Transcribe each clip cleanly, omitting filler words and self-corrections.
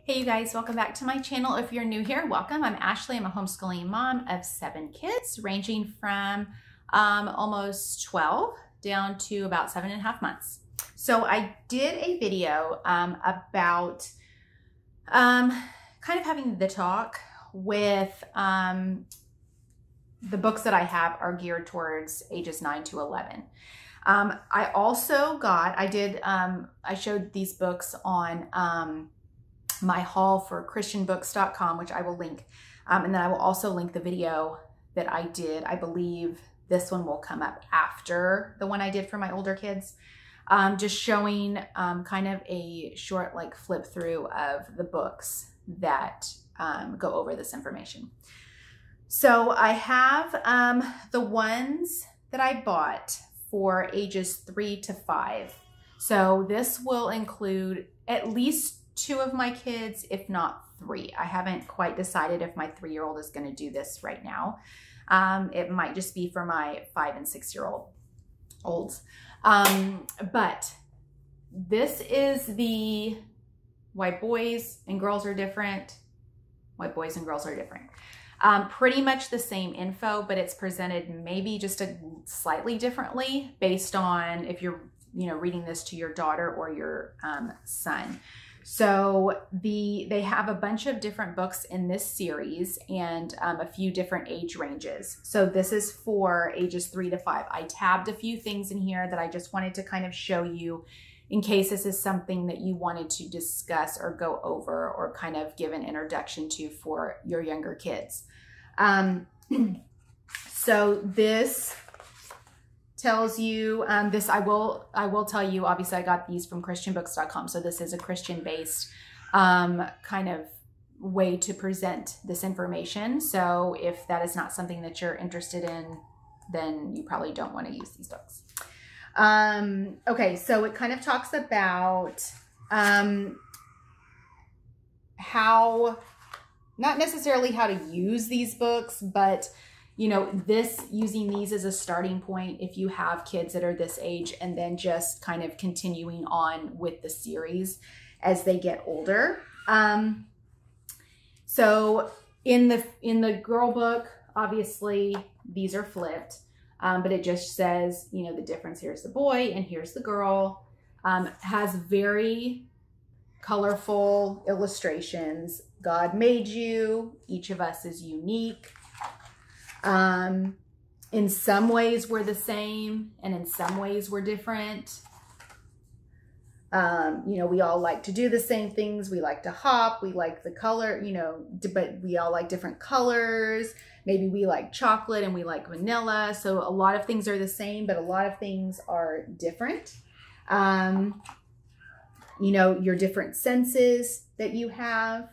Hey you guys, welcome back to my channel. If you're new here, welcome. I'm Ashley. I'm a homeschooling mom of 7 kids ranging from almost 12 down to about 7.5 months. So I did a video about kind of having the talk with the books that I have are geared towards ages 9 to 11. I also I showed these books on my haul for christianbooks.com, which I will link. And then I will also link the video that I did. I believe this one will come up after the one I did for my older kids. Just showing kind of a short flip through of the books that go over this information. So I have the ones that I bought for ages 3 to 5. So this will include at least 2 of my kids, if not 3. I haven't quite decided if my 3-year-old is going to do this right now. It might just be for my 5 and 6-year-olds. But this is the why boys and girls are different. Why boys and girls are different. Pretty much the same info, but it's presented maybe just slightly differently based on if you're reading this to your daughter or your son. So they have a bunch of different books in this series and a few different age ranges. So this is for ages 3 to 5. I tabbed a few things in here that I just wanted to kind of show you in case this is something that you wanted to discuss or go over or kind of give an introduction to for your younger kids. So this tells you this. I will tell you, obviously I got these from christianbooks.com. So this is a Christian based kind of way to present this information. So if that is not something that you're interested in, then you probably don't want to use these books. Okay, so it kind of talks about how, not necessarily how to use these books, but using these as a starting point if you have kids that are this age, and then just kind of continuing on with the series as they get older. So in the girl book, obviously these are flipped, but it just says, the difference. Here's the boy and here's the girl. Has very colorful illustrations. God made you. Each of us is unique. In some ways we're the same, and in some ways we're different. We all like to do the same things. We like to hop. We like the color, but we all like different colors. Maybe we like chocolate and we like vanilla. So a lot of things are the same, but a lot of things are different. Your different senses that you have.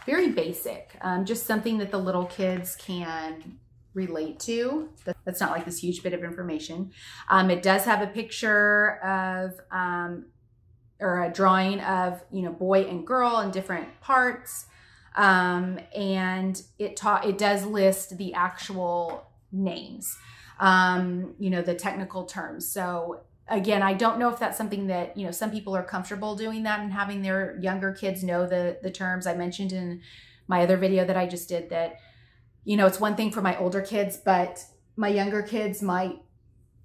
Very basic, just something that the little kids can relate to. That's not like this huge bit of information. It does have a picture of, or a drawing of, boy and girl in different parts. And it does list the actual names, the technical terms. So again, I don't know if that's something that, some people are comfortable doing that and having their younger kids know the terms. I mentioned in my other video that I just did that, it's one thing for my older kids, but my younger kids I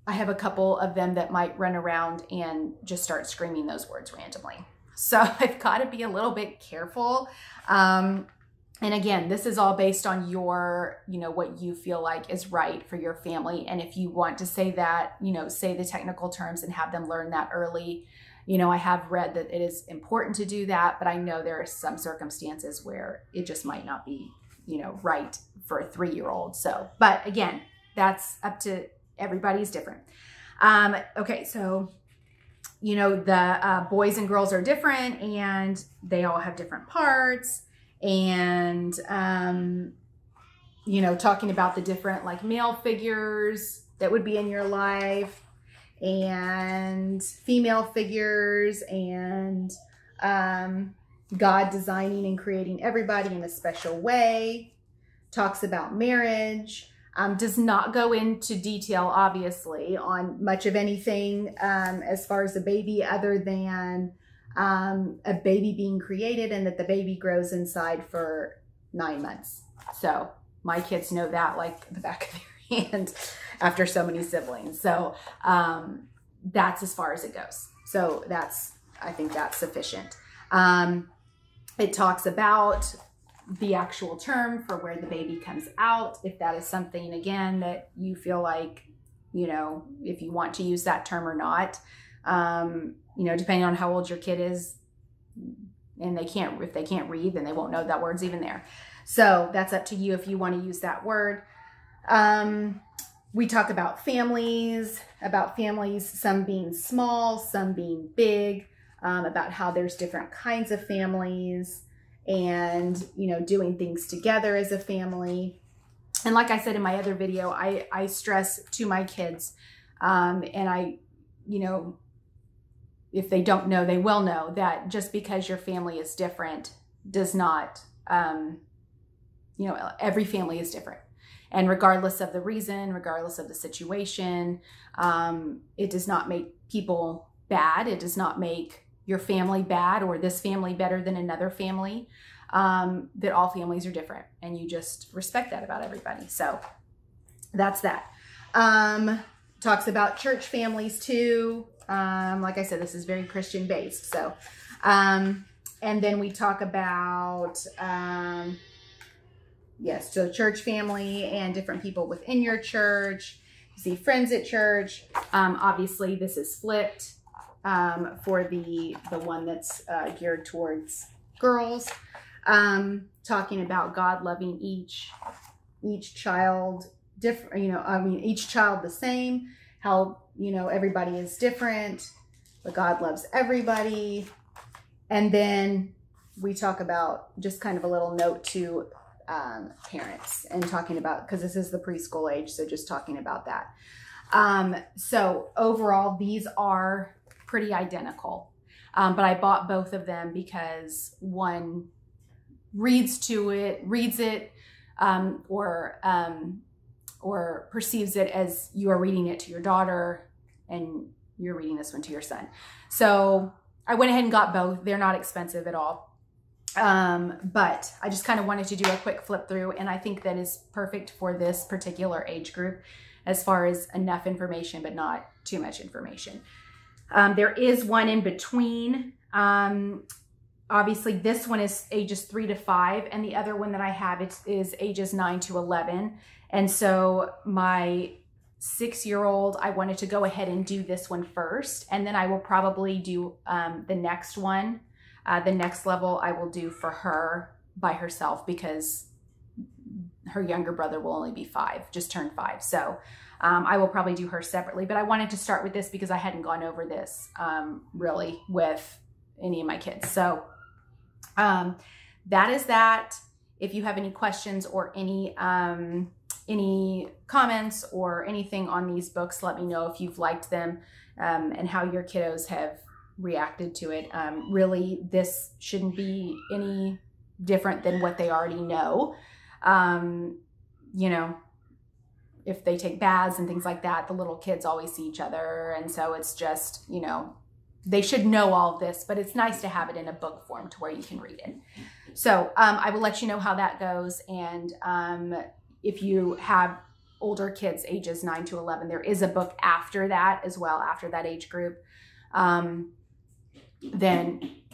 have a couple of them that might run around and just start screaming those words randomly. So I've got to be a little bit careful. And again, this is all based on your, what you feel like is right for your family. And if you want to say that, say the technical terms and have them learn that early, I have read that it is important to do that, but I know there are some circumstances where it just might not be, right for a 3-year-old. So, but again, that's up to everybody's different. Okay. So, the boys and girls are different and they all have different parts. And, talking about the different male figures that would be in your life and female figures and, God designing and creating everybody in a special way. Talks about marriage, does not go into detail, obviously, on much of anything, as far as the baby, other than, a baby being created and that the baby grows inside for 9 months. So my kids know that like the back of their hand after so many siblings. So that's as far as it goes. So I think that's sufficient. It talks about the actual term for where the baby comes out, if that is something, again, that you feel like, you know, if you want to use that term or not, you know, depending on how old your kid is, and if they can't read, then they won't know that word's even there. So that's up to you if you want to use that word. We talk about families, some being small, some being big, about how there's different kinds of families, and, you know, doing things together as a family. And like I said in my other video, I stress to my kids, and I, you know, if they don't know, they will know that just because your family is different does not, you know, every family is different. And regardless of the reason, regardless of the situation, it does not make people bad. It does not make your family bad or this family better than another family. That all families are different, and you just respect that about everybody. So that's that. Talks about church families too. Like I said, this is very Christian based. So, and then we talk about, yes, so church family and different people within your church. You see friends at church. Obviously this is flipped, for the one that's, geared towards girls. Talking about God loving each child different, you know, I mean, each child the same, how, you know, everybody is different, but God loves everybody. And then we talk about just kind of a little note to parents, and talking about, because this is the preschool age, so just talking about that. So overall, these are pretty identical, but I bought both of them because one reads it, or perceives it as you are reading it to your daughter, and you're reading this one to your son. So I went ahead and got both. They're not expensive at all. But I just kind of wanted to do a quick flip through, and I think that is perfect for this particular age group as far as enough information, but not too much information. There is one in between. Obviously this one is ages 3 to 5, and the other one that I have is ages 9 to 11. And so my 6-year-old, I wanted to go ahead and do this one first, and then I will probably do the next one. The next level I will do for her by herself, because her younger brother will only be 5, just turned 5. So I will probably do her separately, but I wanted to start with this because I hadn't gone over this really with any of my kids. So that is that. If you have any questions or any comments or anything on these books, let me know if you've liked them, and how your kiddos have reacted to it. Really, this shouldn't be any different than what they already know. You know, if they take baths and things like that, the little kids always see each other. And so it's just, you know, they should know all of this, but it's nice to have it in a book form to where you can read it. So I will let you know how that goes. And if you have older kids, ages 9 to 11, there is a book after that as well, after that age group. Then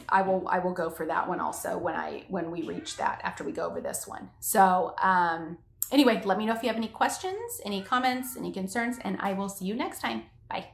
I will go for that one also when we reach that, after we go over this one. So anyway, let me know if you have any questions, any comments, any concerns, and I will see you next time. Bye.